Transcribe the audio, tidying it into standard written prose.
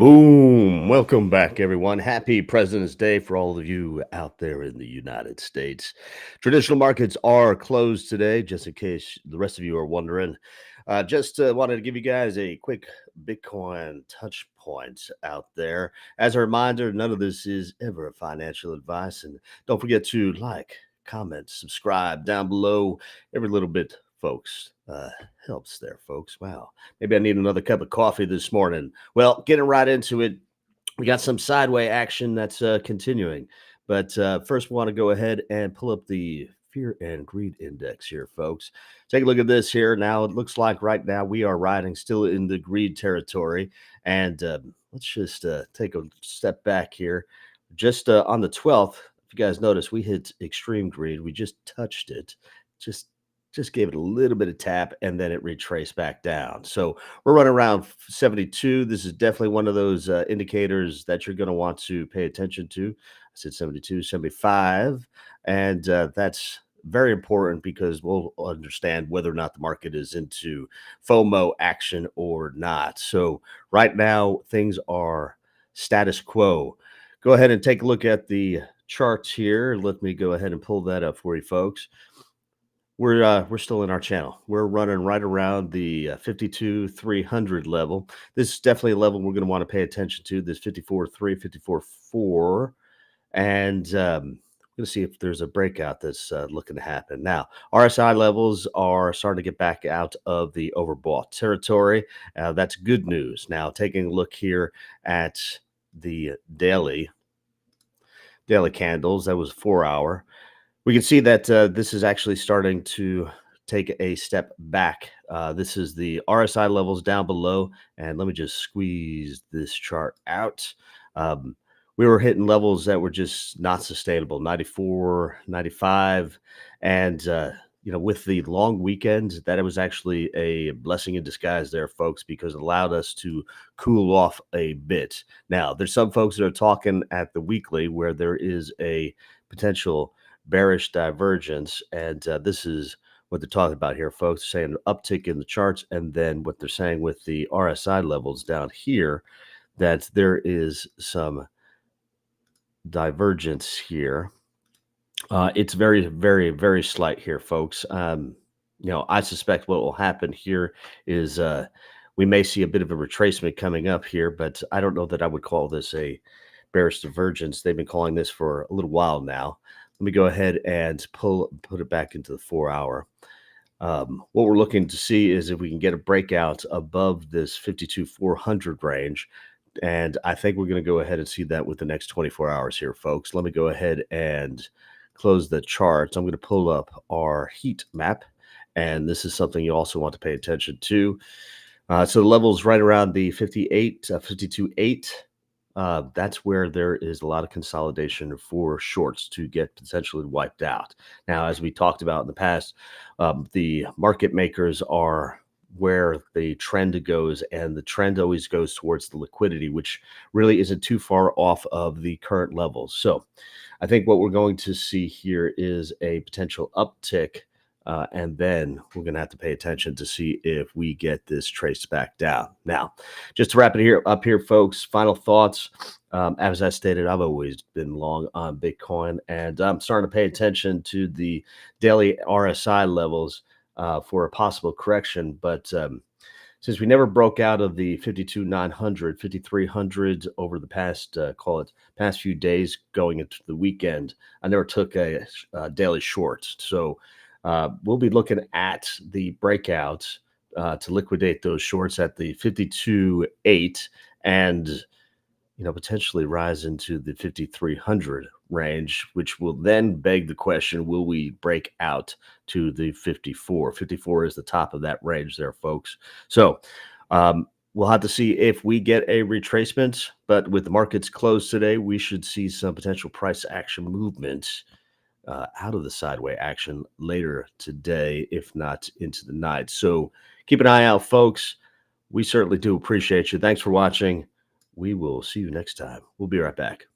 Boom. Welcome back, everyone. Happy President's Day for all of you out there in the United States. Traditional markets are closed today, just in case the rest of you are wondering. Just wanted to give you guys a quick Bitcoin touch point out there. As a reminder, none of this is ever financial advice. And don't forget to like, comment, subscribe down below. Every little bit, folks, helps there, folks. Wow. Maybe I need another cup of coffee this morning. Well, getting right into it, we got some sideway action that's continuing. But first, we want to go ahead and pull up the fear and greed index here, folks. Take a look at this here. Now, it looks like right now we are riding still in the greed territory. And let's just take a step back here. Just on the 12th, if you guys notice, we hit extreme greed. We just touched it. Just just gave it a little bit of tap and then it retraced back down. So we're running around 72. This is definitely one of those indicators that you're going to want to pay attention to. I said 72, 75. And that's very important because we'll understand whether or not the market is into FOMO action or not. So right now, things are status quo. Go ahead and take a look at the charts here. Let me go ahead and pull that up for you, folks. We're still in our channel. We're running right around the 52 300 level. This is definitely a level we're going to want to pay attention to. This 54.3, 54.4, and we're going to see if there's a breakout that's looking to happen. Now, RSI levels are starting to get back out of the overbought territory. That's good news. Now, taking a look here at the daily candles, that was 4 hour. We can see that this is actually starting to take a step back. This is the RSI levels down below. And let me just squeeze this chart out. We were hitting levels that were just not sustainable, 94, 95. And with the long weekend, that was actually a blessing in disguise there, folks, because it allowed us to cool off a bit. Now, there's some folks that are talking at the weekly where there is a potential bearish divergence. And this is what they're talking about here, folks, saying uptick in the charts. And then what they're saying with the RSI levels down here, that there is some divergence here. It's very, very, very slight here, folks. I suspect what will happen here is we may see a bit of a retracement coming up here, but I don't know that I would call this a bearish divergence. They've been calling this for a little while now. Let me go ahead and put it back into the 4 hour. What we're looking to see is if we can get a breakout above this 52,400 range. And I think we're going to go ahead and see that with the next 24 hours here, folks. Let me go ahead and close the charts. I'm going to pull up our heat map. And this is something you also want to pay attention to. So the levels right around the 52.8. That's where there is a lot of consolidation for shorts to get potentially wiped out. Now, as we talked about in the past, the market makers are where the trend goes, and the trend always goes towards the liquidity, which really isn't too far off of the current levels. So I think what we're going to see here is a potential uptick. And then we're going to have to pay attention to see if we get this traced back down. Now, just to wrap it up here, folks, final thoughts. As I stated, I've always been long on Bitcoin, and I'm starting to pay attention to the daily RSI levels for a possible correction. But since we never broke out of the 52,900, 5,300 over the past, past few days going into the weekend, I never took a daily short. So we'll be looking at the breakouts to liquidate those shorts at the 52.8 and potentially rise into the 5,300 range, which will then beg the question, will we break out to the 54? 54 is the top of that range there, folks. So we'll have to see if we get a retracement, but with the markets closed today, we should see some potential price action movement out of the sideway action later today, if not into the night. So keep an eye out, folks. We certainly do appreciate you. Thanks for watching. We will see you next time. We'll be right back.